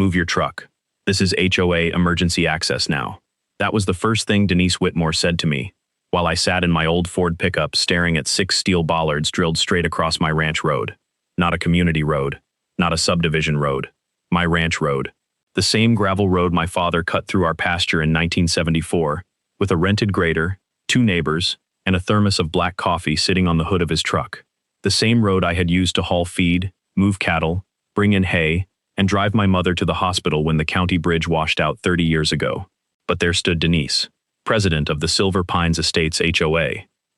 Move your truck. This is HOA emergency access now. That was the first thing Denise Whitmore said to me, while I sat in my old Ford pickup staring at 6 steel bollards drilled straight across my ranch road. Not a community road, not a subdivision road, my ranch road. The same gravel road my father cut through our pasture in 1974, with a rented grader, 2 neighbors, and a thermos of black coffee sitting on the hood of his truck. The same road I had used to haul feed, move cattle, bring in hay, and drive my mother to the hospital when the county bridge washed out 30 years ago. But there stood Denise, president of the Silver Pines Estates HOA,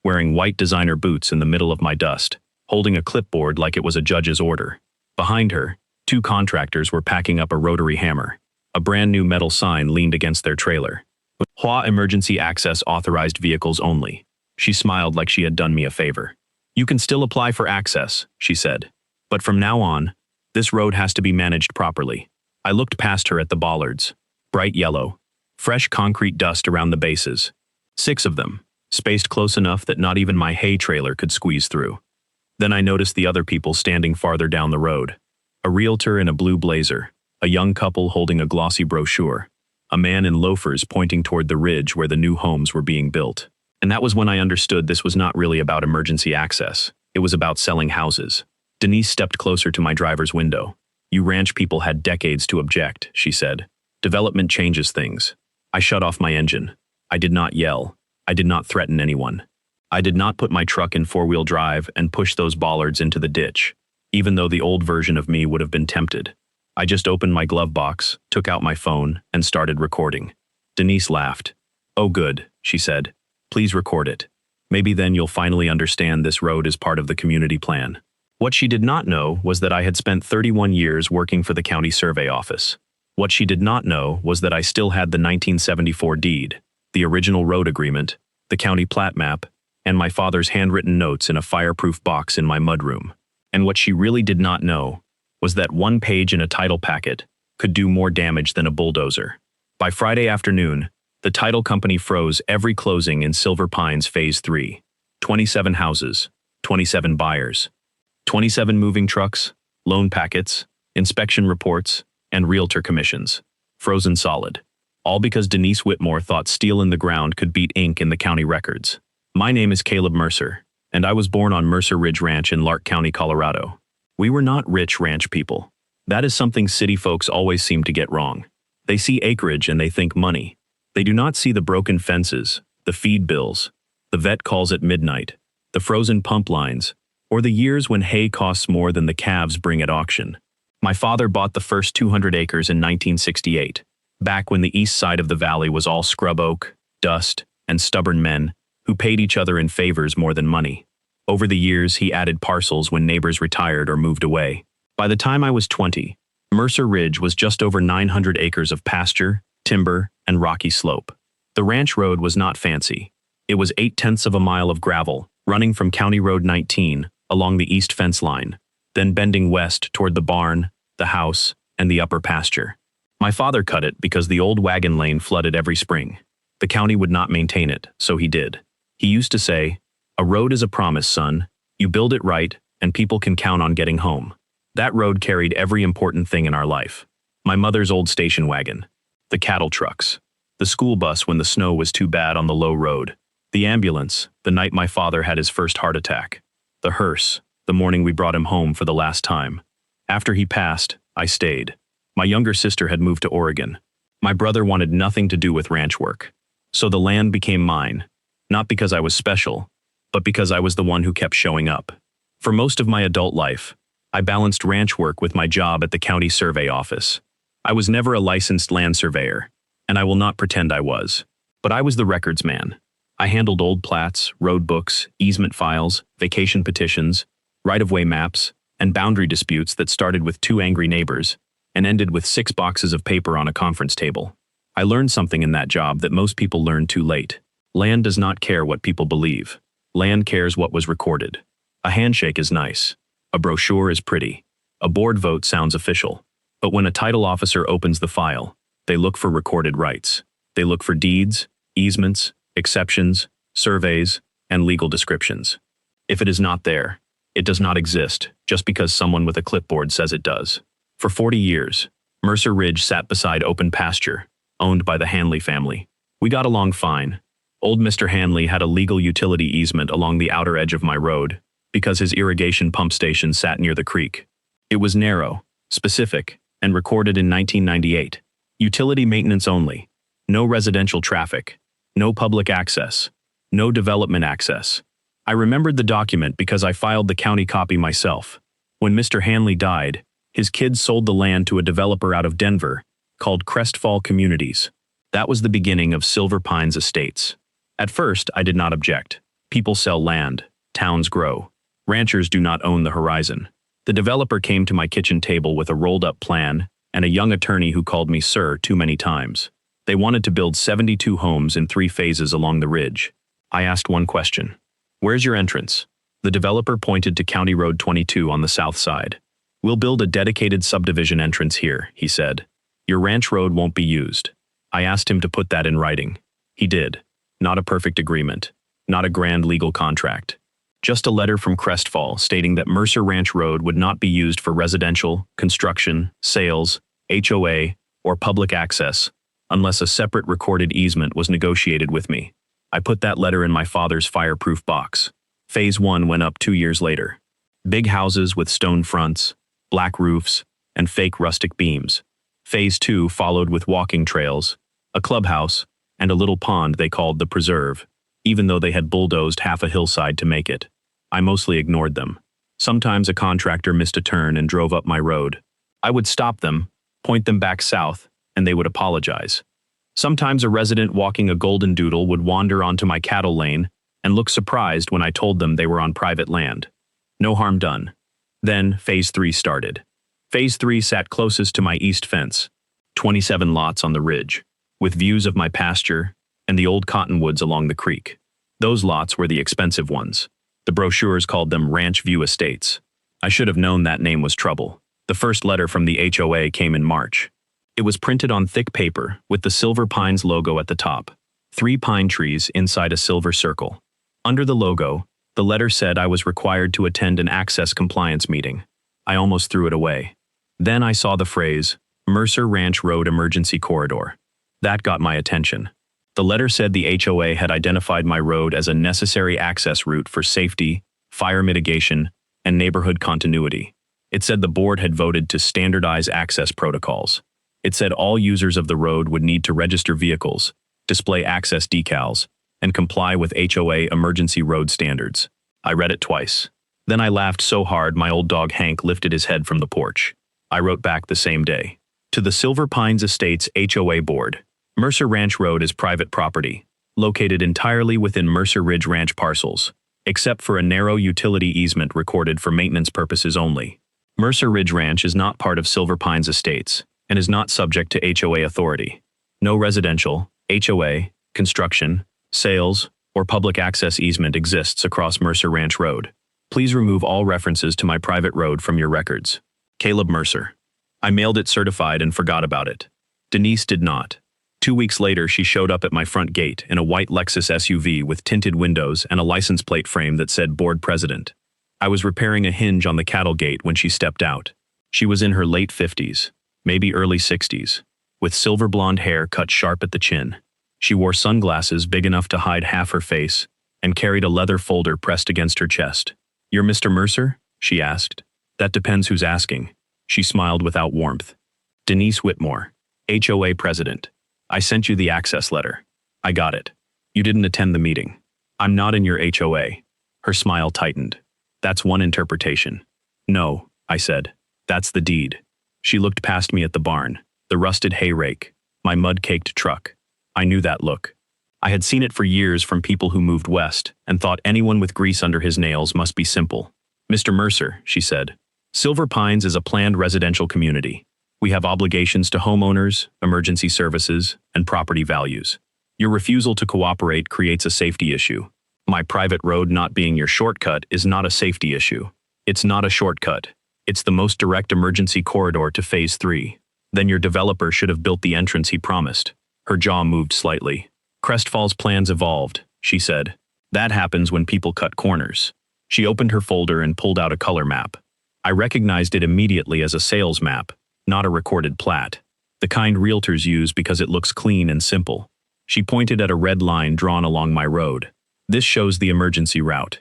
wearing white designer boots in the middle of my dust, holding a clipboard like it was a judge's order. Behind her, 2 contractors were packing up a rotary hammer. A brand new metal sign leaned against their trailer. HOA emergency access authorized vehicles only. She smiled like she had done me a favor. You can still apply for access, she said. But from now on, this road has to be managed properly. I looked past her at the bollards. Bright yellow. Fresh concrete dust around the bases. 6 of them, spaced close enough that not even my hay trailer could squeeze through. Then I noticed the other people standing farther down the road. A realtor in a blue blazer, a young couple holding a glossy brochure, a man in loafers pointing toward the ridge where the new homes were being built. And that was when I understood this was not really about emergency access. It was about selling houses. Denise stepped closer to my driver's window. You ranch people had decades to object, she said. Development changes things. I shut off my engine. I did not yell. I did not threaten anyone. I did not put my truck in 4-wheel drive and push those bollards into the ditch, even though the old version of me would have been tempted. I just opened my glove box, took out my phone, and started recording. Denise laughed. Oh good, she said. Please record it. Maybe then you'll finally understand this road is part of the community plan. What she did not know was that I had spent 31 years working for the county survey office. What she did not know was that I still had the 1974 deed, the original road agreement, the county plat map, and my father's handwritten notes in a fireproof box in my mudroom. And what she really did not know was that 1 page in a title packet could do more damage than a bulldozer. By Friday afternoon, the title company froze every closing in Silver Pines Phase 3. 27 houses, 27 buyers, 27 moving trucks, loan packets, inspection reports, and realtor commissions. Frozen solid. All because Denise Whitmore thought steel in the ground could beat ink in the county records. My name is Caleb Mercer, and I was born on Mercer Ridge Ranch in Lark County, Colorado. We were not rich ranch people. That is something city folks always seem to get wrong. They see acreage and they think money. They do not see the broken fences, the feed bills, the vet calls at midnight, the frozen pump lines, or the years when hay costs more than the calves bring at auction. My father bought the first 200 acres in 1968, back when the east side of the valley was all scrub oak, dust, and stubborn men who paid each other in favors more than money. Over the years, he added parcels when neighbors retired or moved away. By the time I was 20, Mercer Ridge was just over 900 acres of pasture, timber, and rocky slope. The ranch road was not fancy. It was 0.8 of a mile of gravel, running from County Road 19 along the east fence line, then bending west toward the barn, the house, and the upper pasture. My father cut it because the old wagon lane flooded every spring. The county would not maintain it, so he did. He used to say, "A road is a promise, son. You build it right, and people can count on getting home." That road carried every important thing in our life. My mother's old station wagon, the cattle trucks, the school bus when the snow was too bad on the low road, the ambulance, the night my father had his first heart attack, the hearse, the morning we brought him home for the last time. After he passed, I stayed. My younger sister had moved to Oregon. My brother wanted nothing to do with ranch work. So the land became mine, not because I was special, but because I was the one who kept showing up. For most of my adult life, I balanced ranch work with my job at the county survey office. I was never a licensed land surveyor, and I will not pretend I was. But I was the records man. I handled old plats, road books, easement files, vacation petitions, right-of-way maps, and boundary disputes that started with 2 angry neighbors and ended with 6 boxes of paper on a conference table. I learned something in that job that most people learn too late. Land does not care what people believe. Land cares what was recorded. A handshake is nice. A brochure is pretty. A board vote sounds official. But when a title officer opens the file, they look for recorded rights. They look for deeds, easements, exceptions, surveys, and legal descriptions. If it is not there, it does not exist just because someone with a clipboard says it does. For 40 years, Mercer Ridge sat beside open pasture, owned by the Hanley family. We got along fine. Old Mr. Hanley had a legal utility easement along the outer edge of my road, because his irrigation pump station sat near the creek. It was narrow, specific, and recorded in 1998. Utility maintenance only. No residential traffic. No public access. No development access. I remembered the document because I filed the county copy myself. When Mr. Hanley died, his kids sold the land to a developer out of Denver called Crestfall Communities. That was the beginning of Silver Pines Estates. At first, I did not object. People sell land. Towns grow. Ranchers do not own the horizon. The developer came to my kitchen table with a rolled-up plan and a young attorney who called me sir too many times. They wanted to build 72 homes in 3 phases along the ridge. I asked one question. Where's your entrance? The developer pointed to County Road 22 on the south side. We'll build a dedicated subdivision entrance here, he said. Your ranch road won't be used. I asked him to put that in writing. He did. Not a perfect agreement. Not a grand legal contract. Just a letter from Crestfall stating that Mercer Ranch Road would not be used for residential, construction, sales, HOA, or public access, unless a separate recorded easement was negotiated with me. I put that letter in my father's fireproof box. Phase 1 went up 2 years later. Big houses with stone fronts, black roofs, and fake rustic beams. Phase 2 followed with walking trails, a clubhouse, and a little pond they called the Preserve, even though they had bulldozed half a hillside to make it. I mostly ignored them. Sometimes a contractor missed a turn and drove up my road. I would stop them, point them back south, and they would apologize. Sometimes a resident walking a golden doodle would wander onto my cattle lane and look surprised when I told them they were on private land. No harm done. Then Phase 3 started. Phase 3 sat closest to my east fence, 27 lots on the ridge, with views of my pasture and the old cottonwoods along the creek. Those lots were the expensive ones. The brochures called them Ranch View Estates. I should have known that name was trouble. The first letter from the HOA came in March. It was printed on thick paper with the Silver Pines logo at the top. 3 pine trees inside a silver circle. Under the logo, the letter said I was required to attend an access compliance meeting. I almost threw it away. Then I saw the phrase, Mercer Ranch Road Emergency Corridor. That got my attention. The letter said the HOA had identified my road as a necessary access route for safety, fire mitigation, and neighborhood continuity. It said the board had voted to standardize access protocols. It said all users of the road would need to register vehicles, display access decals, and comply with HOA emergency road standards. I read it twice. Then I laughed so hard my old dog Hank lifted his head from the porch. I wrote back the same day. To the Silver Pines Estates HOA Board, Mercer Ranch Road is private property, located entirely within Mercer Ridge Ranch parcels, except for a narrow utility easement recorded for maintenance purposes only. Mercer Ridge Ranch is not part of Silver Pines Estates and is not subject to HOA authority. No residential, HOA, construction, sales, or public access easement exists across Mercer Ranch Road. Please remove all references to my private road from your records. Caleb Mercer. I mailed it certified and forgot about it. Denise did not. 2 weeks later, she showed up at my front gate in a white Lexus SUV with tinted windows and a license plate frame that said Board President. I was repairing a hinge on the cattle gate when she stepped out. She was in her late 50s, maybe early 60s, with silver blonde hair cut sharp at the chin. She wore sunglasses big enough to hide half her face and carried a leather folder pressed against her chest. "You're Mr. Mercer?" she asked. "That depends who's asking." She smiled without warmth. "Denise Whitmore, HOA President. I sent you the access letter. I got it. You didn't attend the meeting. I'm not in your HOA. Her smile tightened. That's one interpretation. No, I said. That's the deed. She looked past me at the barn, the rusted hay rake, my mud-caked truck. I knew that look. I had seen it for years from people who moved west and thought anyone with grease under his nails must be simple. Mr. Mercer, she said, Silver Pines is a planned residential community. We have obligations to homeowners, emergency services, and property values. Your refusal to cooperate creates a safety issue. My private road not being your shortcut is not a safety issue. It's not a shortcut. It's the most direct emergency corridor to Phase 3. Then your developer should have built the entrance he promised. Her jaw moved slightly. Crestfall's plans evolved, she said. That happens when people cut corners. She opened her folder and pulled out a color map. I recognized it immediately as a sales map, not a recorded plat. The kind realtors use because it looks clean and simple. She pointed at a red line drawn along my road. This shows the emergency route.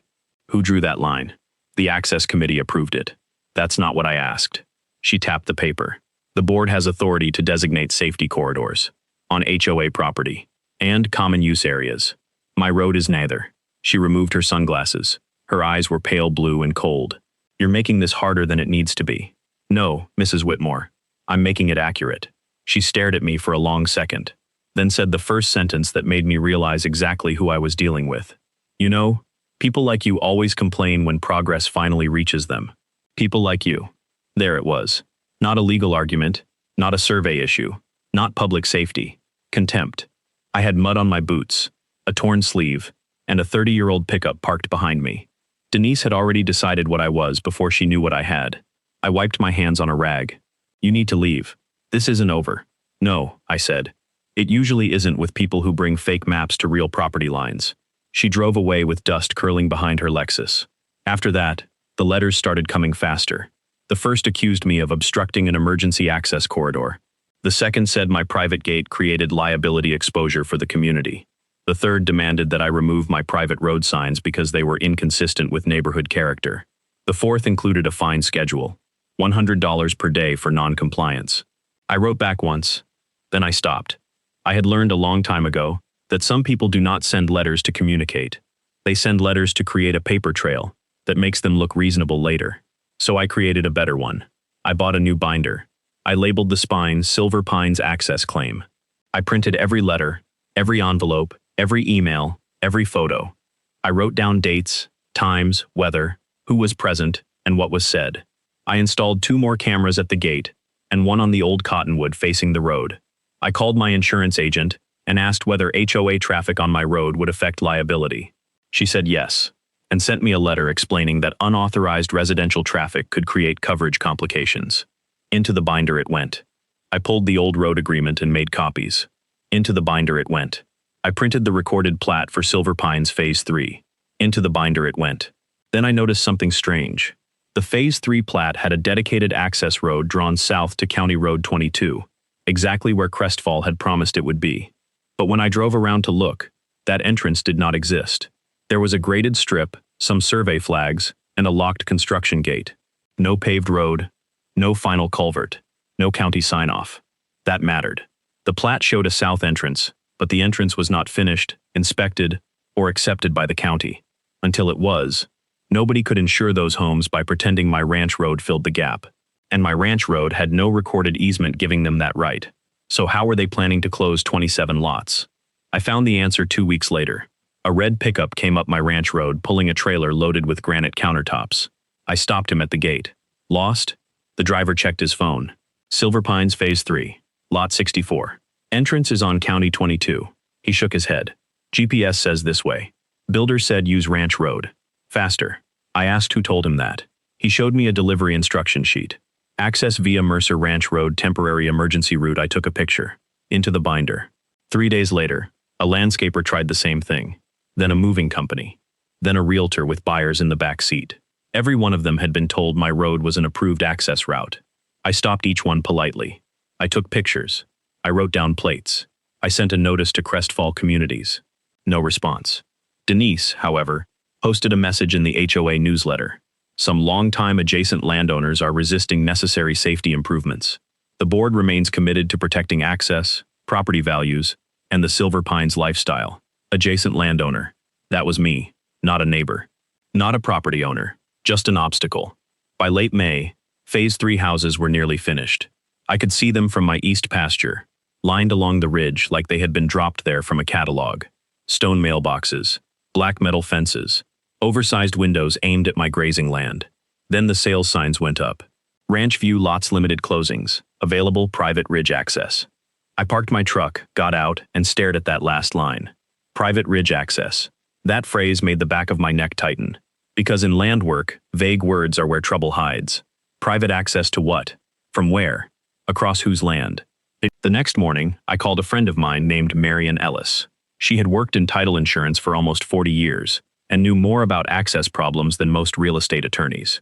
Who drew that line? The Access Committee approved it. That's not what I asked. She tapped the paper. The board has authority to designate safety corridors on HOA property and common use areas. My road is neither. She removed her sunglasses. Her eyes were pale blue and cold. You're making this harder than it needs to be. No, Mrs. Whitmore. I'm making it accurate. She stared at me for a long second, then said the first sentence that made me realize exactly who I was dealing with. You know, people like you always complain when progress finally reaches them. People like you. There it was. Not a legal argument, not a survey issue, not public safety. Contempt. I had mud on my boots, a torn sleeve, and a 30-year-old pickup parked behind me. Denise had already decided what I was before she knew what I had. I wiped my hands on a rag. You need to leave. This isn't over. No, I said. It usually isn't with people who bring fake maps to real property lines. She drove away with dust curling behind her Lexus. After that, the letters started coming faster. The first accused me of obstructing an emergency access corridor. The second said my private gate created liability exposure for the community. The third demanded that I remove my private road signs because they were inconsistent with neighborhood character. The fourth included a fine schedule, $100 per day for non-compliance. I wrote back once, then I stopped. I had learned a long time ago that some people do not send letters to communicate. They send letters to create a paper trail that makes them look reasonable later. So I created a better one. I bought a new binder. I labeled the spine Silver Pines Access Claim. I printed every letter, every envelope, every email, every photo. I wrote down dates, times, weather, who was present, and what was said. I installed 2 more cameras at the gate and one on the old cottonwood facing the road. I called my insurance agent and asked whether HOA traffic on my road would affect liability. She said yes, and sent me a letter explaining that unauthorized residential traffic could create coverage complications. Into the binder it went. I pulled the old road agreement and made copies. Into the binder it went. I printed the recorded plat for Silver Pines Phase 3. Into the binder it went. Then I noticed something strange. The Phase 3 plat had a dedicated access road drawn south to County Road 22, exactly where Crestfall had promised it would be. But when I drove around to look, that entrance did not exist. There was a graded strip, some survey flags, and a locked construction gate. No paved road, no final culvert, no county sign-off. That mattered. The plat showed a south entrance, but the entrance was not finished, inspected, or accepted by the county. Until it was, nobody could insure those homes by pretending my ranch road filled the gap. And my ranch road had no recorded easement giving them that right. So how were they planning to close 27 lots? I found the answer 2 weeks later. A red pickup came up my ranch road pulling a trailer loaded with granite countertops. I stopped him at the gate. Lost? The driver checked his phone. Silver Pines Phase 3, Lot 64. Entrance is on County 22. He shook his head. GPS says this way. Builder said use ranch road. Faster. I asked who told him that. He showed me a delivery instruction sheet. Access via Mercer Ranch Road temporary emergency route. I took a picture. Into the binder. 3 days later, a landscaper tried the same thing. Then a moving company. Then a realtor with buyers in the back seat. Every one of them had been told my road was an approved access route. I stopped each one politely. I took pictures. I wrote down plates. I sent a notice to Crestfall Communities. No response. Denise, however, posted a message in the HOA newsletter. Some long-time adjacent landowners are resisting necessary safety improvements. The board remains committed to protecting access, property values, and the Silver Pines lifestyle. Adjacent landowner. That was me, not a neighbor. Not a property owner, just an obstacle. By late May, Phase 3 houses were nearly finished. I could see them from my east pasture, lined along the ridge like they had been dropped there from a catalog. Stone mailboxes, black metal fences, oversized windows aimed at my grazing land. Then the sales signs went up. Ranch View Lots Limited Closings, available private ridge access. I parked my truck, got out, and stared at that last line. Private ridge access. That phrase made the back of my neck tighten. Because in land work, vague words are where trouble hides. Private access to what? From where? Across whose land? The next morning, I called a friend of mine named Marion Ellis. She had worked in title insurance for almost 40 years and knew more about access problems than most real estate attorneys.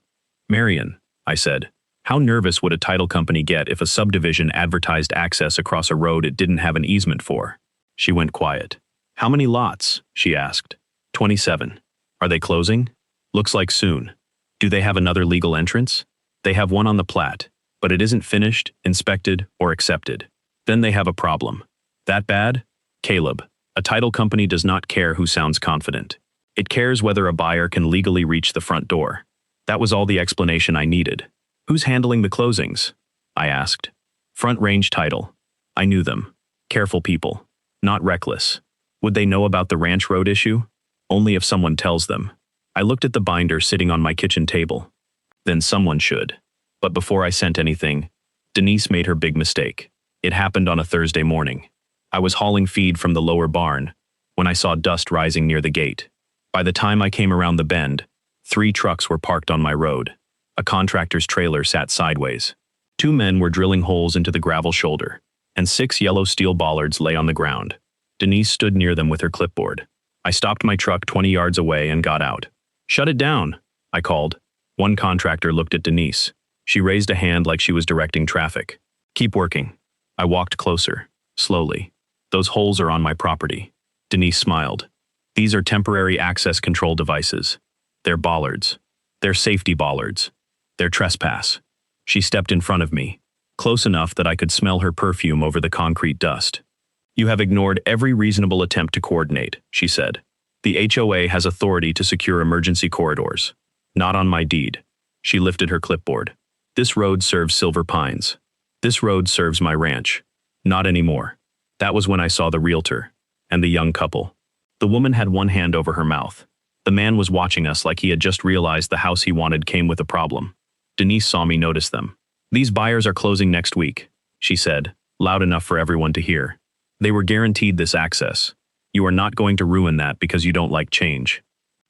Marion, I said, How nervous would a title company get if a subdivision advertised access across a road it didn't have an easement for? She went quiet. How many lots? She asked. 27. Are they closing? Looks like soon. Do they have another legal entrance? They have one on the plat, but it isn't finished, inspected, or accepted. Then they have a problem. That bad? Caleb, a title company does not care who sounds confident. It cares whether a buyer can legally reach the front door. That was all the explanation I needed. Who's handling the closings? I asked. Front Range Title. I knew them. Careful people. Not reckless. Would they know about the Ranch Road issue? Only if someone tells them. I looked at the binder sitting on my kitchen table. Then someone should. But before I sent anything, Denise made her big mistake. It happened on a Thursday morning. I was hauling feed from the lower barn when I saw dust rising near the gate. By the time I came around the bend, 3 trucks were parked on my road. A contractor's trailer sat sideways. 2 men were drilling holes into the gravel shoulder, and 6 yellow steel bollards lay on the ground. Denise stood near them with her clipboard. I stopped my truck 20 yards away and got out. Shut it down, I called. One contractor looked at Denise. She raised a hand like she was directing traffic. Keep working. I walked closer, slowly. Those holes are on my property. Denise smiled. These are temporary access control devices. They're bollards. They're safety bollards. They're trespass. She stepped in front of me, close enough that I could smell her perfume over the concrete dust. You have ignored every reasonable attempt to coordinate, she said. The HOA has authority to secure emergency corridors. Not on my deed. She lifted her clipboard. This road serves Silver Pines. This road serves my ranch. Not anymore. That was when I saw the realtor and the young couple. The woman had one hand over her mouth. The man was watching us like he had just realized the house he wanted came with a problem. Denise saw me notice them. These buyers are closing next week, she said, loud enough for everyone to hear. They were guaranteed this access. You are not going to ruin that because you don't like change.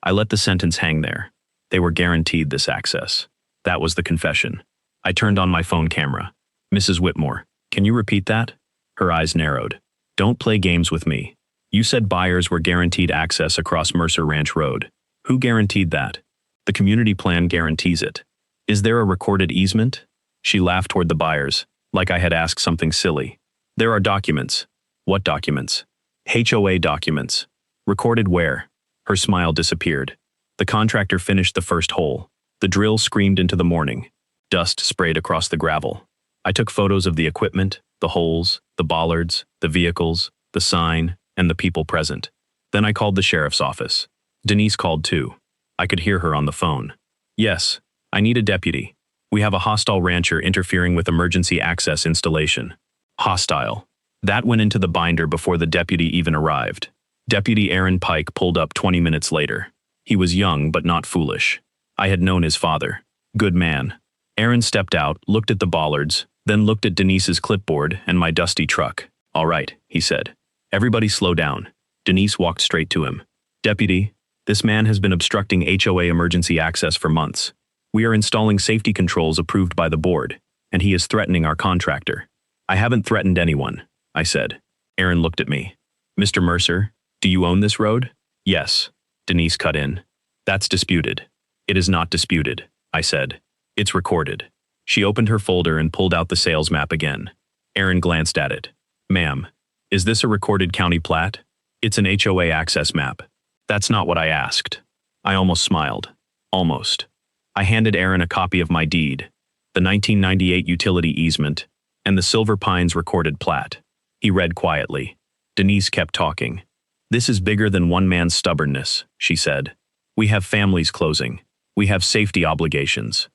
I let the sentence hang there. They were guaranteed this access. That was the confession. I turned on my phone camera. Mrs. Whitmore, can you repeat that? Her eyes narrowed. Don't play games with me. You said buyers were guaranteed access across Mercer Ranch Road. Who guaranteed that? The community plan guarantees it. Is there a recorded easement? She laughed toward the buyers, like I had asked something silly. There are documents. What documents? HOA documents. Recorded where? Her smile disappeared. The contractor finished the first hole. The drill screamed into the morning. Dust sprayed across the gravel. I took photos of the equipment, the holes, the bollards, the vehicles, the sign, and the people present. Then I called the sheriff's office. Denise called too. I could hear her on the phone. Yes, I need a deputy. We have a hostile rancher interfering with emergency access installation. Hostile. That went into the binder before the deputy even arrived. Deputy Aaron Pike pulled up 20 minutes later. He was young but not foolish. I had known his father. Good man. Aaron stepped out, looked at the bollards, then looked at Denise's clipboard and my dusty truck. All right, he said. Everybody slow down. Denise walked straight to him. Deputy, this man has been obstructing HOA emergency access for months. We are installing safety controls approved by the board, and he is threatening our contractor. I haven't threatened anyone, I said. Aaron looked at me. Mr. Mercer, do you own this road? Yes. Denise cut in. That's disputed. It is not disputed, I said. It's recorded. She opened her folder and pulled out the sales map again. Aaron glanced at it. Ma'am, is this a recorded county plat? It's an HOA access map. That's not what I asked. I almost smiled. Almost. I handed Aaron a copy of my deed, the 1998 utility easement, and the Silver Pines recorded plat. He read quietly. Denise kept talking. This is bigger than one man's stubbornness, she said. We have families closing. We have safety obligations.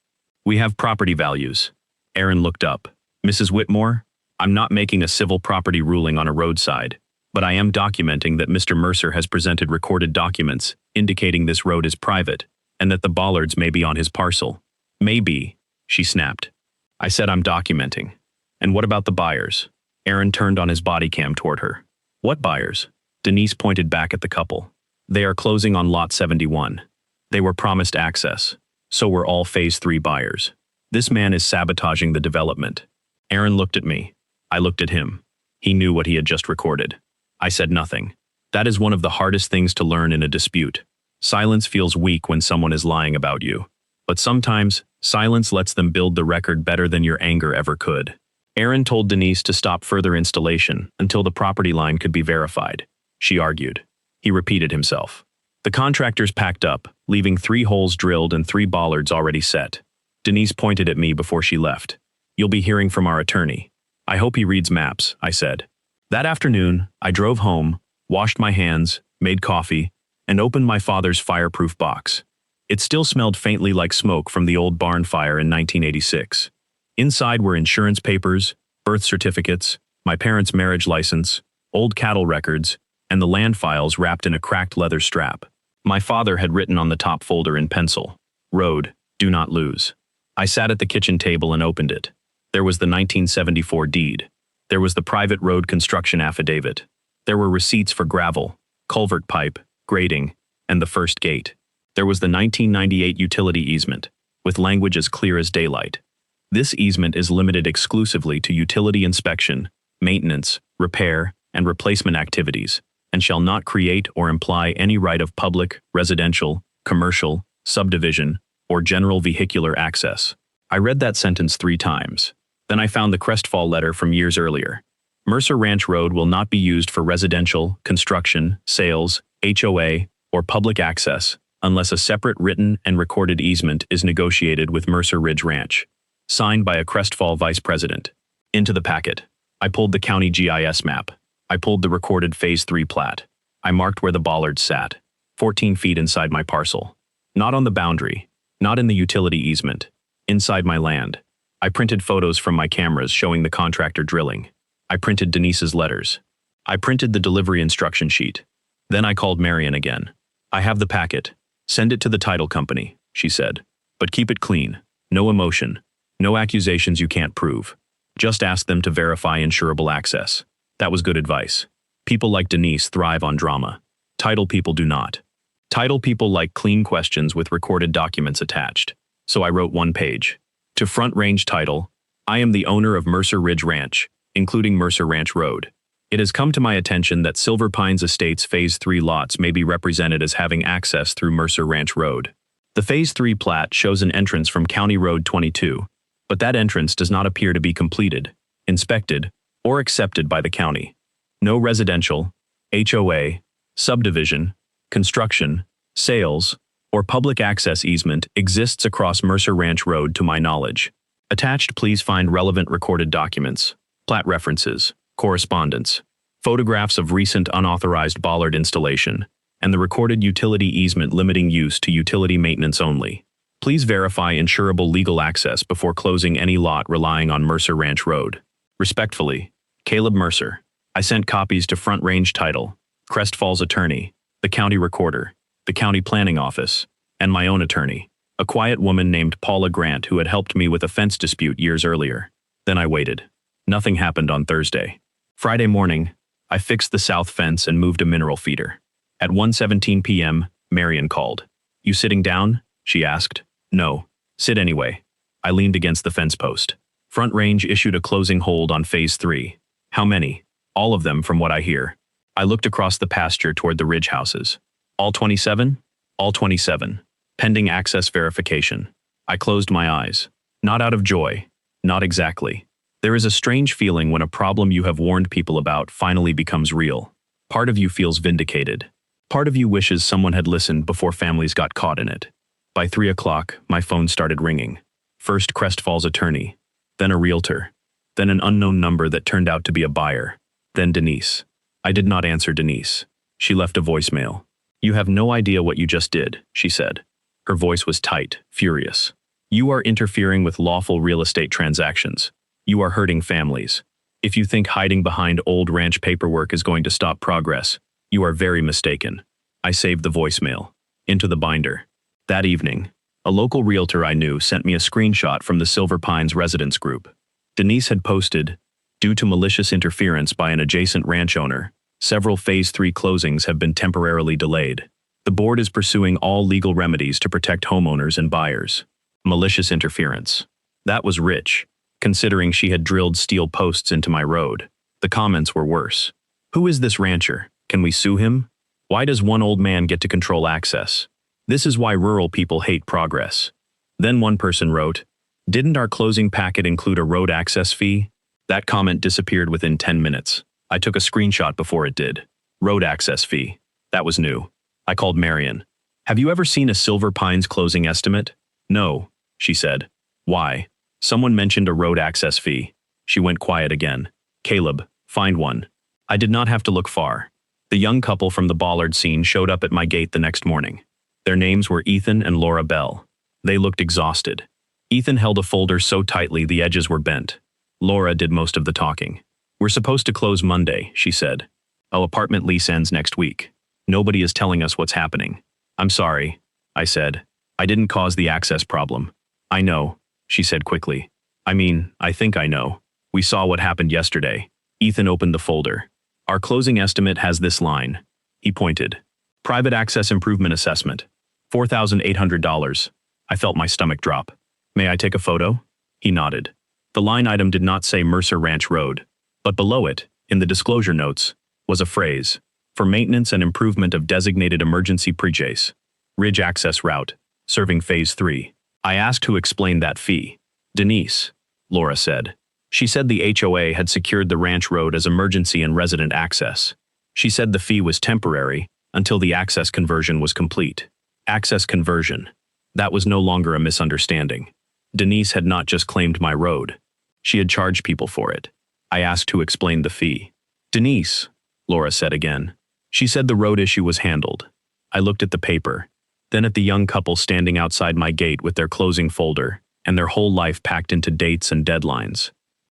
We have property values. Aaron looked up. Mrs. Whitmore, I'm not making a civil property ruling on a roadside, but I am documenting that Mr. Mercer has presented recorded documents indicating this road is private and that the bollards may be on his parcel. Maybe, she snapped. I said I'm documenting. And what about the buyers? Aaron turned on his body cam toward her. What buyers? Denise pointed back at the couple. They are closing on lot 71. They were promised access. So were all Phase 3 buyers. This man is sabotaging the development. Aaron looked at me. I looked at him. He knew what he had just recorded. I said nothing. That is one of the hardest things to learn in a dispute. Silence feels weak when someone is lying about you. But sometimes, Silence lets them build the record better than your anger ever could. Aaron told Denise to stop further installation until the property line could be verified. She argued. He repeated himself. The contractors packed up, leaving 3 holes drilled and 3 bollards already set. Denise pointed at me before she left. You'll be hearing from our attorney. I hope he reads maps, I said. That afternoon, I drove home, washed my hands, made coffee, and opened my father's fireproof box. It still smelled faintly like smoke from the old barn fire in 1986. Inside were insurance papers, birth certificates, my parents' marriage license, old cattle records, and the land files wrapped in a cracked leather strap. My father had written on the top folder in pencil, "Road, do not lose." I sat at the kitchen table and opened it. There was the 1974 deed. There was the private road construction affidavit. There were receipts for gravel, culvert pipe, grading, and the first gate. There was the 1998 utility easement, with language as clear as daylight. This easement is limited exclusively to utility inspection, maintenance, repair, and replacement activities, and shall not create or imply any right of public, residential, commercial, subdivision, or general vehicular access. I read that sentence 3 times. Then I found the Crestfall letter from years earlier. Mercer Ranch Road will not be used for residential, construction, sales, HOA, or public access unless a separate written and recorded easement is negotiated with Mercer Ridge Ranch. Signed by a Crestfall vice president. Into the packet. I pulled the county GIS map. I pulled the recorded Phase 3 plat. I marked where the bollards sat, 14 feet inside my parcel. Not on the boundary, not in the utility easement, inside my land. I printed photos from my cameras showing the contractor drilling. I printed Denise's letters. I printed the delivery instruction sheet. Then I called Marion again. I have the packet. Send it to the title company, she said. But keep it clean. No emotion. No accusations you can't prove. Just ask them to verify insurable access. That was good advice. People like Denise thrive on drama. Title people do not. Title people like clean questions with recorded documents attached. So I wrote 1 page. To Front Range Title, I am the owner of Mercer Ridge Ranch, including Mercer Ranch Road. It has come to my attention that Silver Pines Estates Phase 3 lots may be represented as having access through Mercer Ranch Road. The Phase 3 plat shows an entrance from County Road 22, but that entrance does not appear to be completed, inspected, or accepted by the county. No residential, HOA, subdivision, construction, sales, or public access easement exists across Mercer Ranch Road to my knowledge. Attached, please find relevant recorded documents, plat references, correspondence, photographs of recent unauthorized bollard installation, and the recorded utility easement limiting use to utility maintenance only. Please verify insurable legal access before closing any lot relying on Mercer Ranch Road. Respectfully, Caleb Mercer. I sent copies to Front Range Title, Crestfall's attorney, the county recorder, the county planning office, and my own attorney, a quiet woman named Paula Grant who had helped me with a fence dispute years earlier. Then I waited. Nothing happened on Thursday. Friday morning, I fixed the south fence and moved a mineral feeder. At 1:17 p.m., Marion called. "You sitting down?" she asked. "No. Sit anyway." I leaned against the fence post. Front Range issued a closing hold on Phase 3. How many? All of them, from what I hear. I looked across the pasture toward the ridge houses. All 27? All 27. Pending access verification. I closed my eyes. Not out of joy. Not exactly. There is a strange feeling when a problem you have warned people about finally becomes real. Part of you feels vindicated. Part of you wishes someone had listened before families got caught in it. By 3 o'clock, my phone started ringing. First Crestfall's attorney, then a realtor, then an unknown number that turned out to be a buyer, then Denise. I did not answer Denise. She left a voicemail. "You have no idea what you just did," she said. Her voice was tight, furious. "You are interfering with lawful real estate transactions. You are hurting families. If you think hiding behind old ranch paperwork is going to stop progress, you are very mistaken." I saved the voicemail. Into the binder. That evening, a local realtor I knew sent me a screenshot from the Silver Pines residence group. Denise had posted, "Due to malicious interference by an adjacent ranch owner, several Phase 3 closings have been temporarily delayed. The board is pursuing all legal remedies to protect homeowners and buyers." Malicious interference. That was rich, considering she had drilled steel posts into my road. The comments were worse. "Who is this rancher? Can we sue him? Why does one old man get to control access? This is why rural people hate progress." Then one person wrote, "Didn't our closing packet include a road access fee?" That comment disappeared within 10 minutes. I took a screenshot before it did. Road access fee. That was new. I called Marion. "Have you ever seen a Silver Pines closing estimate?" "No," she said. "Why?" "Someone mentioned a road access fee." She went quiet again. "Caleb, find one." I did not have to look far. The young couple from the Bollards scene showed up at my gate the next morning. Their names were Ethan and Laura Bell. They looked exhausted. Ethan held a folder so tightly the edges were bent. Laura did most of the talking. "We're supposed to close Monday," she said. "Oh, apartment lease ends next week. Nobody is telling us what's happening." "I'm sorry," I said. "I didn't cause the access problem." "I know," she said quickly. I think I know. We saw what happened yesterday." Ethan opened the folder. "Our closing estimate has this line." He pointed. "Private access improvement assessment. $4,800. I felt my stomach drop. "May I take a photo?" He nodded. The line item did not say Mercer Ranch Road, but below it, in the disclosure notes, was a phrase, "For maintenance and improvement of designated emergency pre-chase. Ridge access route, serving Phase 3. I asked who explained that fee. "Denise," Laura said. She said the HOA had secured the ranch road as emergency and resident access. She said the fee was temporary until the access conversion was complete. Access conversion. That was no longer a misunderstanding. Denise had not just claimed my road. She had charged people for it. I asked who explained the fee. "Denise," Laura said again. She said the road issue was handled. I looked at the paper, then at the young couple standing outside my gate with their closing folder and their whole life packed into dates and deadlines.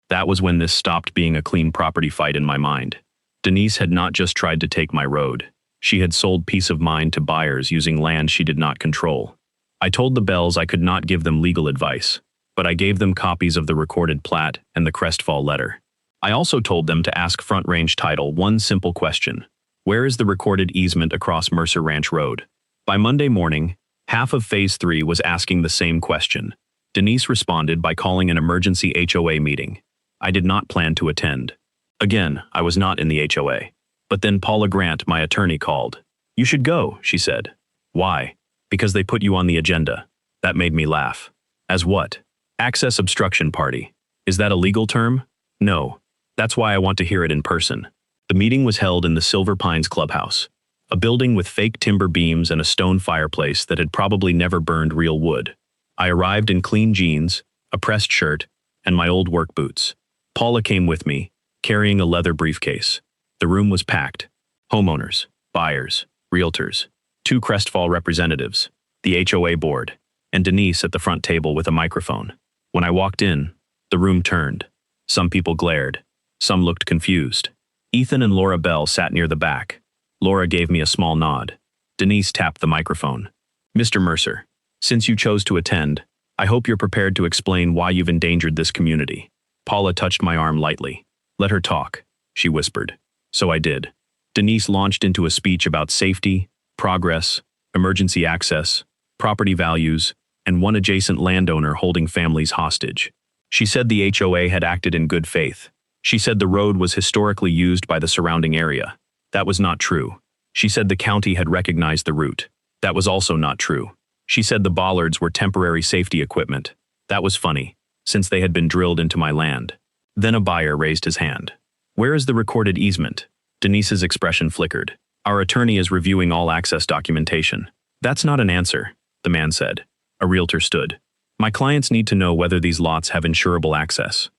That was when this stopped being a clean property fight in my mind. Denise had not just tried to take my road. She had sold peace of mind to buyers using land she did not control. I told the Bells I could not give them legal advice, but I gave them copies of the recorded plat and the Crestfall letter. I also told them to ask Front Range Title one simple question. Where is the recorded easement across Mercer Ranch Road? By Monday morning, half of Phase 3 was asking the same question. Denise responded by calling an emergency HOA meeting. I did not plan to attend. Again, I was not in the HOA. But then Paula Grant, my attorney, called. "You should go," she said. "Why?" "Because they put you on the agenda." That made me laugh. "As what?" "Access obstruction party." "Is that a legal term?" "No. That's why I want to hear it in person." The meeting was held in the Silver Pines Clubhouse, a building with fake timber beams and a stone fireplace that had probably never burned real wood. I arrived in clean jeans, a pressed shirt, and my old work boots. Paula came with me, carrying a leather briefcase. The room was packed. Homeowners, buyers, realtors, 2 Crestfall representatives, the HOA board, and Denise at the front table with a microphone. When I walked in, the room turned. Some people glared. Some looked confused. Ethan and Laura Bell sat near the back. Laura gave me a small nod. Denise tapped the microphone. "Mr. Mercer, since you chose to attend, I hope you're prepared to explain why you've endangered this community." Paula touched my arm lightly. "Let her talk," she whispered. So I did. Denise launched into a speech about safety, progress, emergency access, property values, and one adjacent landowner holding families hostage. She said the HOA had acted in good faith. She said the road was historically used by the surrounding area. That was not true. She said the county had recognized the route. That was also not true. She said the bollards were temporary safety equipment. That was funny, since they had been drilled into my land. Then a buyer raised his hand. "Where is the recorded easement?" Denise's expression flickered. "Our attorney is reviewing all access documentation." "That's not an answer," the man said. A realtor stood. "My clients need to know whether these lots have insurable access."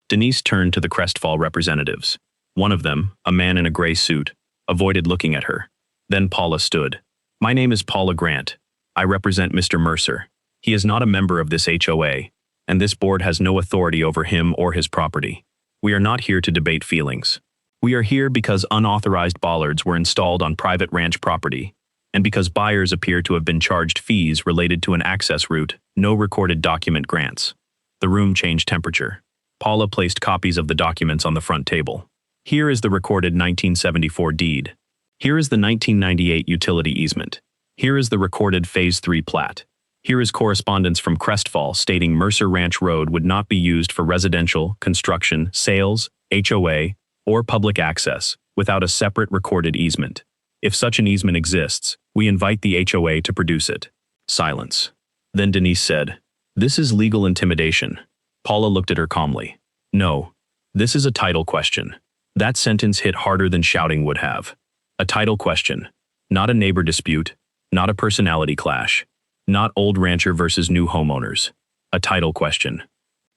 Denise turned to the Crestfall representatives. One of them, a man in a gray suit, avoided looking at her. Then Paula stood. "My name is Paula Grant. I represent Mr. Mercer. He is not a member of this HOA, and this board has no authority over him or his property. We are not here to debate feelings. We are here because unauthorized bollards were installed on private ranch property, and because buyers appear to have been charged fees related to an access route, no recorded document grants." The room changed temperature. Paula placed copies of the documents on the front table. "Here is the recorded 1974 deed. Here is the 1998 utility easement. Here is the recorded Phase 3 plat. Here is correspondence from Crestfall stating Mercer Ranch Road would not be used for residential, construction, sales, HOA, or public access without a separate recorded easement. If such an easement exists, we invite the HOA to produce it." Silence. Then Denise said, This is legal intimidation. Paula looked at her calmly. No. This is a title question. That sentence hit harder than shouting would have. A title question. Not a neighbor dispute. Not a personality clash. Not old rancher versus new homeowners. A title question.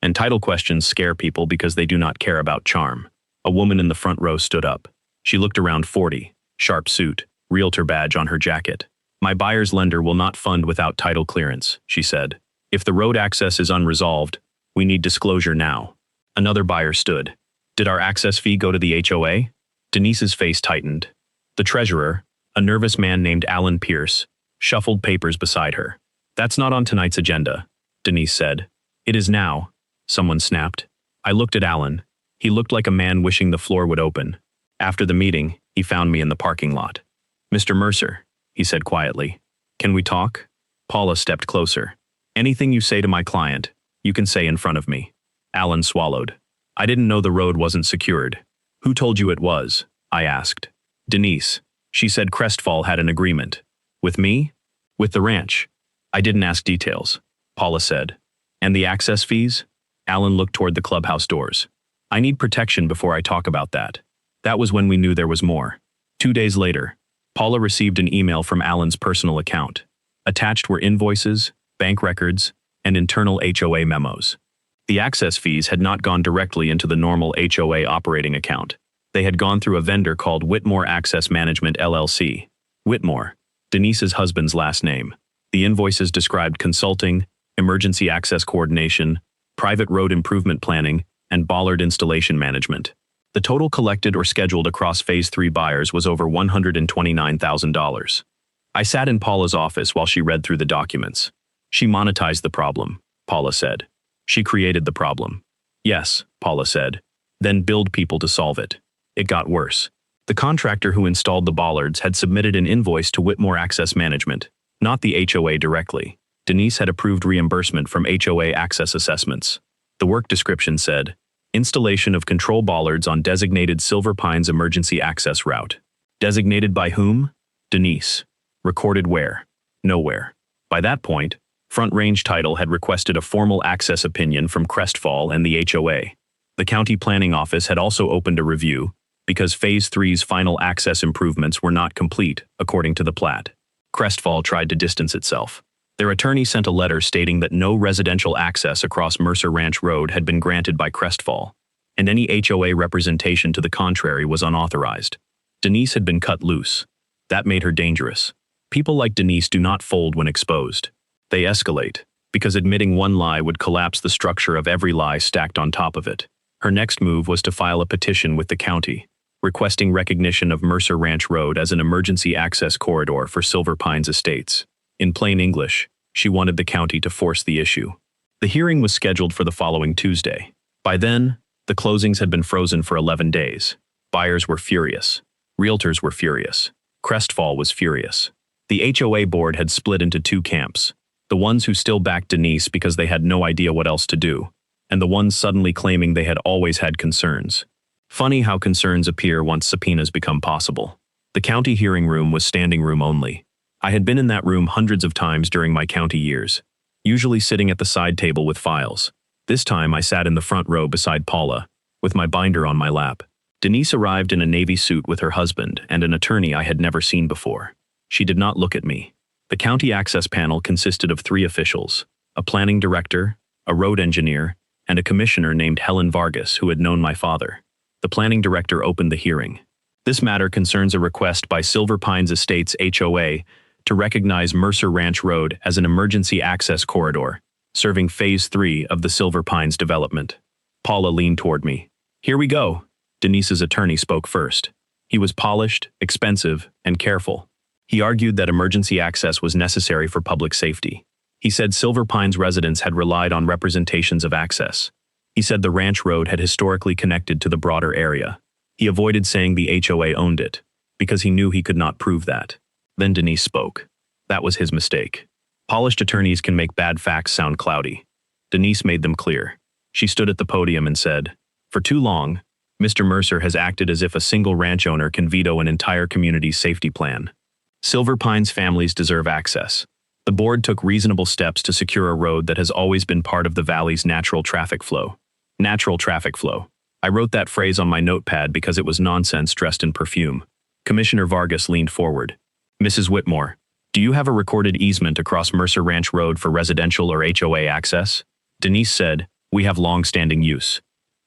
And title questions scare people because they do not care about charm. A woman in the front row stood up. She looked around 40, sharp suit, realtor badge on her jacket. My buyer's lender will not fund without title clearance, she said. If the road access is unresolved, we need disclosure now. Another buyer stood. Did our access fee go to the HOA? Denise's face tightened. The treasurer, a nervous man named Alan Pierce, shuffled papers beside her. That's not on tonight's agenda, Denise said. It is now, someone snapped. I looked at Alan. He looked like a man wishing the floor would open. After the meeting, he found me in the parking lot. Mr. Mercer, he said quietly. Can we talk? Paula stepped closer. Anything you say to my client, you can say in front of me. Alan swallowed. I didn't know the road wasn't secured. Who told you it was? I asked. Denise. She said Crestfall had an agreement. With me? With the ranch. I didn't ask details, Paula said. And the access fees? Alan looked toward the clubhouse doors. I need protection before I talk about that. That was when we knew there was more. 2 days later, Paula received an email from Alan's personal account. Attached were invoices, bank records, and internal HOA memos. The access fees had not gone directly into the normal HOA operating account. They had gone through a vendor called Whitmore Access Management LLC. Whitmore, Denise's husband's last name. The invoices described consulting, emergency access coordination, private road improvement planning, and bollard installation management. The total collected or scheduled across Phase 3 buyers was over $129,000. I sat in Paula's office while she read through the documents. She monetized the problem, Paula said. She created the problem. Yes, Paula said. Then billed people to solve it. It got worse. The contractor who installed the bollards had submitted an invoice to Whitmore Access Management, not the HOA directly. Denise had approved reimbursement from HOA access assessments. The work description said, installation of control bollards on designated Silver Pines emergency access route. Designated by whom? Denise. Recorded where? Nowhere. By that point, Front Range Title had requested a formal access opinion from Crestfall and the HOA. The county planning office had also opened a review because Phase 3's final access improvements were not complete, according to the plat. Crestfall tried to distance itself. Their attorney sent a letter stating that no residential access across Mercer Ranch Road had been granted by Crestfall, and any HOA representation to the contrary was unauthorized. Denise had been cut loose. That made her dangerous. People like Denise do not fold when exposed. They escalate, because admitting one lie would collapse the structure of every lie stacked on top of it. Her next move was to file a petition with the county, requesting recognition of Mercer Ranch Road as an emergency access corridor for Silver Pines Estates. In plain English, she wanted the county to force the issue. The hearing was scheduled for the following Tuesday. By then, the closings had been frozen for 11 days. Buyers were furious. Realtors were furious. Crestfall was furious. The HOA board had split into two camps. The ones who still backed Denise because they had no idea what else to do, and the ones suddenly claiming they had always had concerns. Funny how concerns appear once subpoenas become possible. The county hearing room was standing room only. I had been in that room hundreds of times during my county years, usually sitting at the side table with files. This time I sat in the front row beside Paula, with my binder on my lap. Denise arrived in a navy suit with her husband and an attorney I had never seen before. She did not look at me. The county access panel consisted of 3 officials, a planning director, a road engineer, and a commissioner named Helen Vargas who had known my father. The planning director opened the hearing. This matter concerns a request by Silver Pines Estates HOA to recognize Mercer Ranch Road as an emergency access corridor, serving Phase 3 of the Silver Pines development. Paula leaned toward me. Here we go. Denise's attorney spoke first. He was polished, expensive, and careful. He argued that emergency access was necessary for public safety. He said Silver Pines residents had relied on representations of access. He said the ranch road had historically connected to the broader area. He avoided saying the HOA owned it, because he knew he could not prove that. Then Denise spoke. That was his mistake. Polished attorneys can make bad facts sound cloudy. Denise made them clear. She stood at the podium and said, "For too long, Mr. Mercer has acted as if a single ranch owner can veto an entire community's safety plan. Silver Pines families deserve access. The board took reasonable steps to secure a road that has always been part of the valley's natural traffic flow. Natural traffic flow. I wrote that phrase on my notepad because it was nonsense dressed in perfume. Commissioner Vargas leaned forward. Mrs. Whitmore, do you have a recorded easement across Mercer Ranch Road for residential or HOA access? Denise said, we have long-standing use.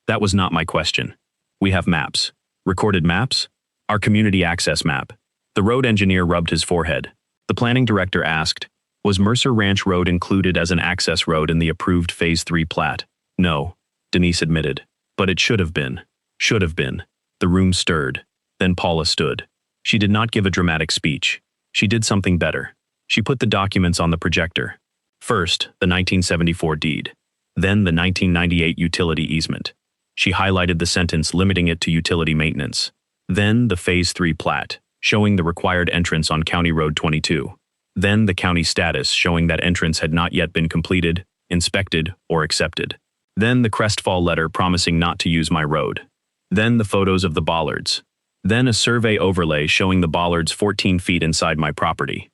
That was not my question. We have maps. Recorded maps? Our community access map. The road engineer rubbed his forehead. The planning director asked, was Mercer Ranch Road included as an access road in the approved Phase 3 plat? No, Denise admitted. But it should have been. Should have been. The room stirred. Then Paula stood. She did not give a dramatic speech. She did something better. She put the documents on the projector. First, the 1974 deed. Then the 1998 utility easement. She highlighted the sentence limiting it to utility maintenance. Then the Phase 3 plat, showing the required entrance on County Road 22. Then the county status showing that entrance had not yet been completed, inspected, or accepted. Then the crestfall letter promising not to use my road. Then the photos of the bollards. Then a survey overlay showing the bollards 14 feet inside my property.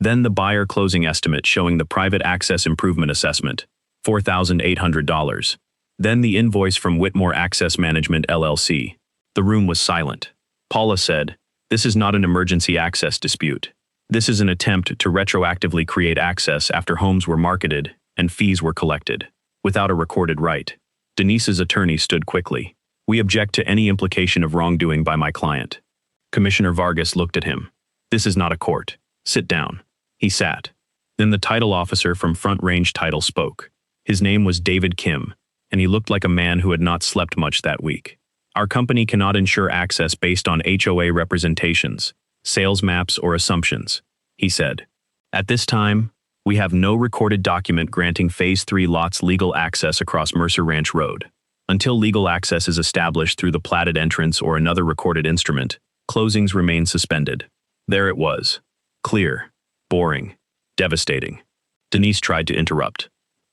Then the buyer closing estimate showing the private access improvement assessment, $4,800. Then the invoice from Whitmore Access Management LLC. The room was silent. Paula said, this is not an emergency access dispute. This is an attempt to retroactively create access after homes were marketed and fees were collected, without a recorded right. Denise's attorney stood quickly. We object to any implication of wrongdoing by my client. Commissioner Vargas looked at him. This is not a court. Sit down. He sat. Then the title officer from Front Range Title spoke. His name was David Kim, and he looked like a man who had not slept much that week. Our company cannot ensure access based on HOA representations, sales maps, or assumptions, he said. At this time, we have no recorded document granting Phase 3 lots legal access across Mercer Ranch Road. Until legal access is established through the platted entrance or another recorded instrument, closings remain suspended. There it was. Clear, boring, devastating. Denise tried to interrupt.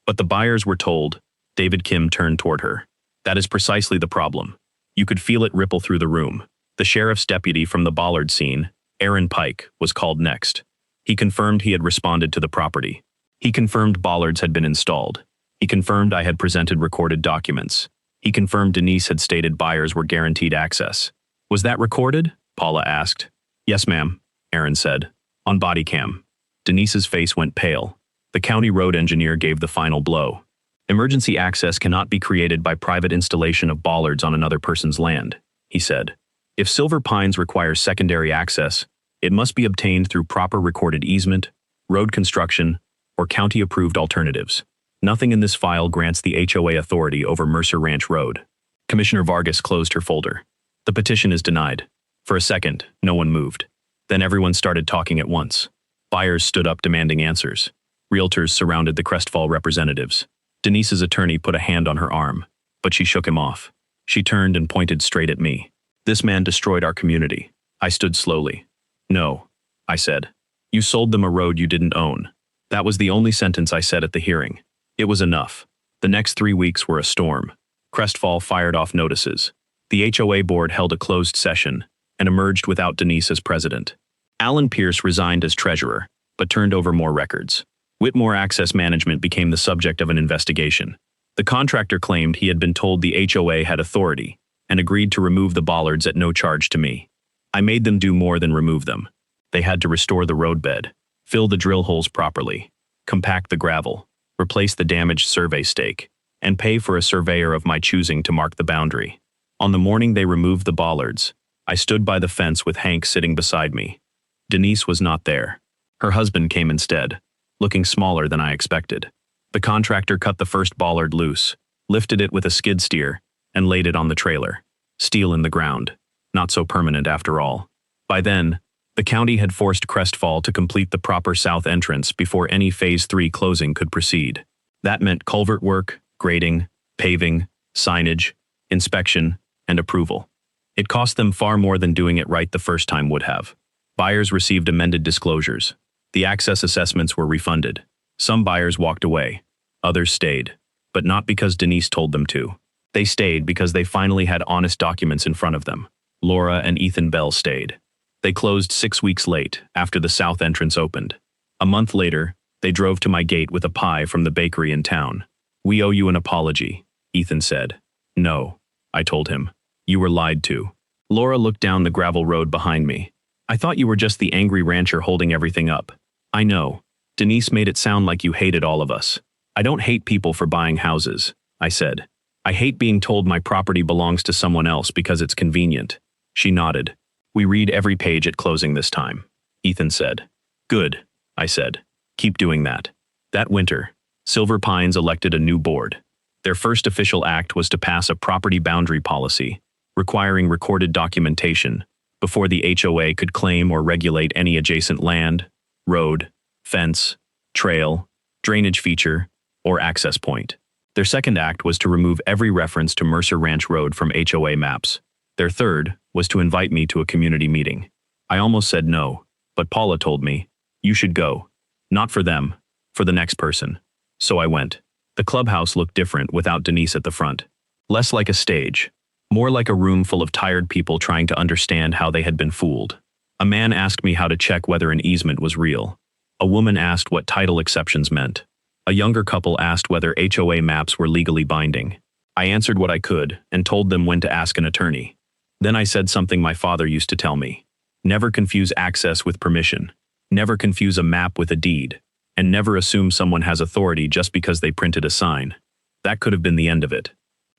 But the buyers were told. David Kim turned toward her. That is precisely the problem. You could feel it ripple through the room. The sheriff's deputy from the Bollards scene, Aaron Pike, was called next. He confirmed he had responded to the property. He confirmed bollards had been installed. He confirmed I had presented recorded documents. He confirmed Denise had stated buyers were guaranteed access. Was that recorded? Paula asked. Yes, ma'am, Aaron said. On body cam. Denise's face went pale. The county road engineer gave the final blow. Emergency access cannot be created by private installation of bollards on another person's land, he said. If Silver Pines requires secondary access, it must be obtained through proper recorded easement, road construction, or county-approved alternatives. Nothing in this file grants the HOA authority over Mercer Ranch Road. Commissioner Vargas closed her folder. The petition is denied. For a second, no one moved. Then everyone started talking at once. Buyers stood up demanding answers. Realtors surrounded the Crestfall representatives. Denise's attorney put a hand on her arm, but she shook him off. She turned and pointed straight at me. This man destroyed our community. I stood slowly. No, I said. You sold them a road you didn't own. That was the only sentence I said at the hearing. It was enough. The next 3 weeks were a storm. Crestfall fired off notices. The HOA board held a closed session and emerged without Denise as president. Alan Pierce resigned as treasurer, but turned over more records. Whitmore Access Management became the subject of an investigation. The contractor claimed he had been told the HOA had authority and agreed to remove the bollards at no charge to me. I made them do more than remove them. They had to restore the roadbed, fill the drill holes properly, compact the gravel, replace the damaged survey stake, and pay for a surveyor of my choosing to mark the boundary. On the morning they removed the bollards, I stood by the fence with Hank sitting beside me. Denise was not there. Her husband came instead, looking smaller than I expected. The contractor cut the first bollard loose, lifted it with a skid steer, and laid it on the trailer. Steel in the ground. Not so permanent after all. By then, the county had forced Crestfall to complete the proper south entrance before any Phase 3 closing could proceed. That meant culvert work, grading, paving, signage, inspection, and approval. It cost them far more than doing it right the first time would have. Buyers received amended disclosures. The access assessments were refunded. Some buyers walked away. Others stayed. But not because Denise told them to. They stayed because they finally had honest documents in front of them. Laura and Ethan Bell stayed. They closed 6 weeks late, after the south entrance opened. A month later, They drove to my gate with a pie from the bakery in town. "We owe you an apology," Ethan said. "No," I told him. "You were lied to." Laura looked down the gravel road behind me. "I thought you were just the angry rancher holding everything up." "I know. Denise made it sound like you hated all of us." "I don't hate people for buying houses," I said. "I hate being told my property belongs to someone else because it's convenient." She nodded. "We read every page at closing this time," Ethan said. "Good," I said. "Keep doing that." That winter, Silver Pines elected a new board. Their first official act was to pass a property boundary policy, requiring recorded documentation before the HOA could claim or regulate any adjacent land, road, fence, trail, drainage feature, or access point. Their second act was to remove every reference to Mercer Ranch Road from HOA maps. Their third was to invite me to a community meeting. I almost said no, but Paula told me, "You should go. Not for them, for the next person." So I went. The clubhouse looked different without Denise at the front. Less like a stage, more like a room full of tired people trying to understand how they had been fooled. A man asked me how to check whether an easement was real. A woman asked what title exceptions meant. A younger couple asked whether HOA maps were legally binding. I answered what I could and told them when to ask an attorney. Then I said something my father used to tell me. Never confuse access with permission. Never confuse a map with a deed. And never assume someone has authority just because they printed a sign. That could have been the end of it.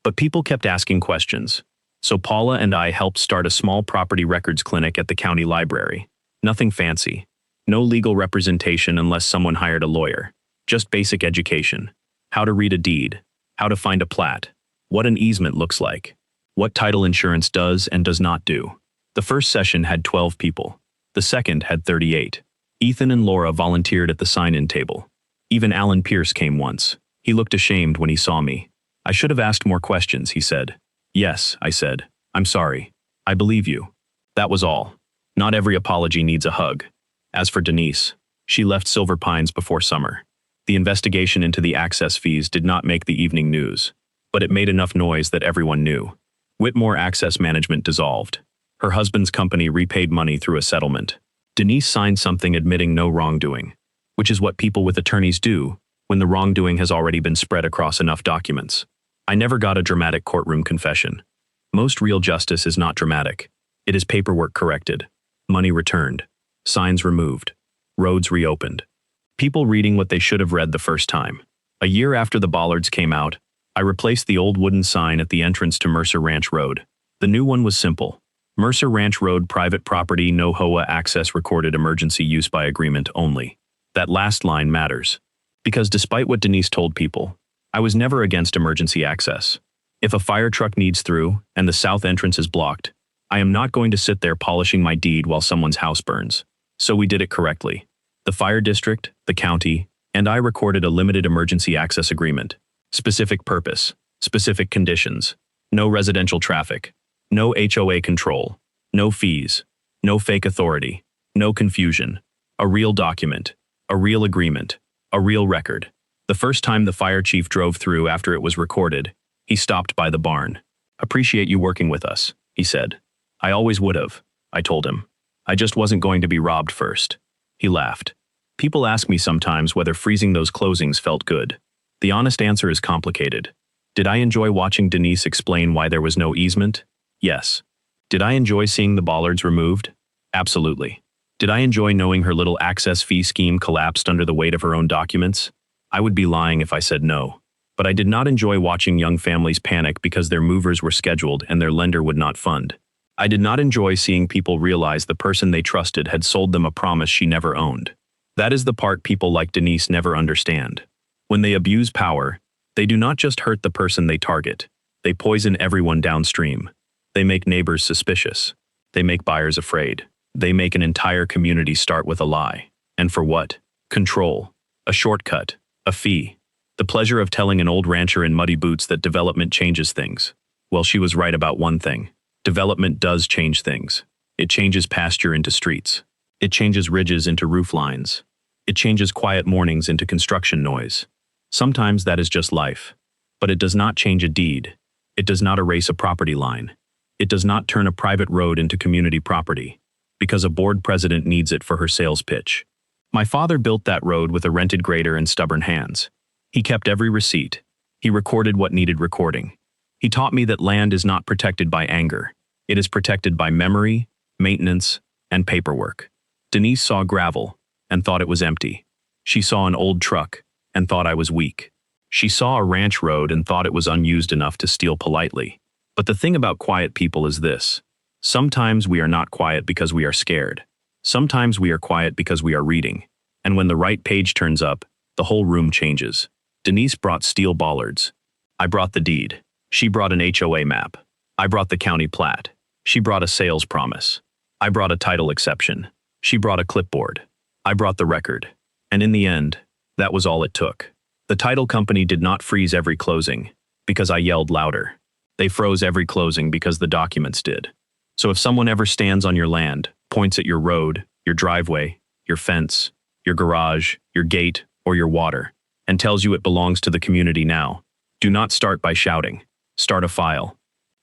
But people kept asking questions. So Paula and I helped start a small property records clinic at the county library. Nothing fancy. No legal representation unless someone hired a lawyer. Just basic education. How to read a deed. How to find a plat. What an easement looks like. What title insurance does and does not do. The first session had 12 people. The second had 38. Ethan and Laura volunteered at the sign-in table. Even Alan Pierce came once. He looked ashamed when he saw me. "I should have asked more questions," he said. "Yes," I said. "I'm sorry. I believe you." That was all. Not every apology needs a hug. As for Denise, she left Silver Pines before summer. The investigation into the access fees did not make the evening news, but it made enough noise that everyone knew. Whitmore Access Management dissolved. Her husband's company repaid money through a settlement. Denise signed something admitting no wrongdoing, which is what people with attorneys do when the wrongdoing has already been spread across enough documents. I never got a dramatic courtroom confession. Most real justice is not dramatic. It is paperwork corrected, money returned, signs removed, roads reopened. People reading what they should have read the first time. A year after the Bollards came out, I replaced the old wooden sign at the entrance to Mercer Ranch Road. The new one was simple. Mercer Ranch Road, private property, no HOA access, recorded emergency use by agreement only. That last line matters. Because despite what Denise told people, I was never against emergency access. If a fire truck needs through and the south entrance is blocked, I am not going to sit there polishing my deed while someone's house burns. So we did it correctly. The fire district, the county, and I recorded a limited emergency access agreement. Specific purpose, specific conditions, no residential traffic, no HOA control, no fees, no fake authority, no confusion, a real document, a real agreement, a real record. The first time the fire chief drove through after it was recorded, he stopped by the barn. "Appreciate you working with us," he said. "I always would have," I told him. "I just wasn't going to be robbed first." He laughed. People ask me sometimes whether freezing those closings felt good. The honest answer is complicated. Did I enjoy watching Denise explain why there was no easement? Yes. Did I enjoy seeing the bollards removed? Absolutely. Did I enjoy knowing her little access fee scheme collapsed under the weight of her own documents? I would be lying if I said no. But I did not enjoy watching young families panic because their movers were scheduled and their lender would not fund. I did not enjoy seeing people realize the person they trusted had sold them a promise she never owned. That is the part people like Denise never understand. When they abuse power, they do not just hurt the person they target. They poison everyone downstream. They make neighbors suspicious. They make buyers afraid. They make an entire community start with a lie. And for what? Control. A shortcut. A fee. The pleasure of telling an old rancher in muddy boots that development changes things. Well, she was right about one thing. Development does change things. It changes pasture into streets. It changes ridges into roof lines. It changes quiet mornings into construction noise. Sometimes that is just life. But it does not change a deed. It does not erase a property line. It does not turn a private road into community property. Because a board president needs it for her sales pitch. My father built that road with a rented grader and stubborn hands. He kept every receipt. He recorded what needed recording. He taught me that land is not protected by anger. It is protected by memory, maintenance, and paperwork. Denise saw gravel and thought it was empty. She saw an old truck and thought I was weak. She saw a ranch road and thought it was unused enough to steal politely. But the thing about quiet people is this. Sometimes we are not quiet because we are scared. Sometimes we are quiet because we are reading. And when the right page turns up, the whole room changes. Denise brought steel bollards. I brought the deed. She brought an HOA map. I brought the county plat. She brought a sales promise. I brought a title exception. She brought a clipboard. I brought the record. And in the end, that was all it took. The title company did not freeze every closing because I yelled louder. They froze every closing because the documents did. So if someone ever stands on your land, points at your road, your driveway, your fence, your garage, your gate, or your water, and tells you it belongs to the community now, do not start by shouting. Start a file.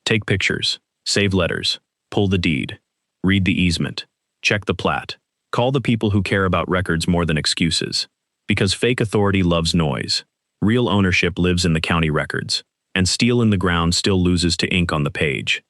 Take pictures. Save letters. Pull the deed. Read the easement. Check the plat. Call the people who care about records more than excuses. Because fake authority loves noise. Real ownership lives in the county records. And steel in the ground still loses to ink on the page.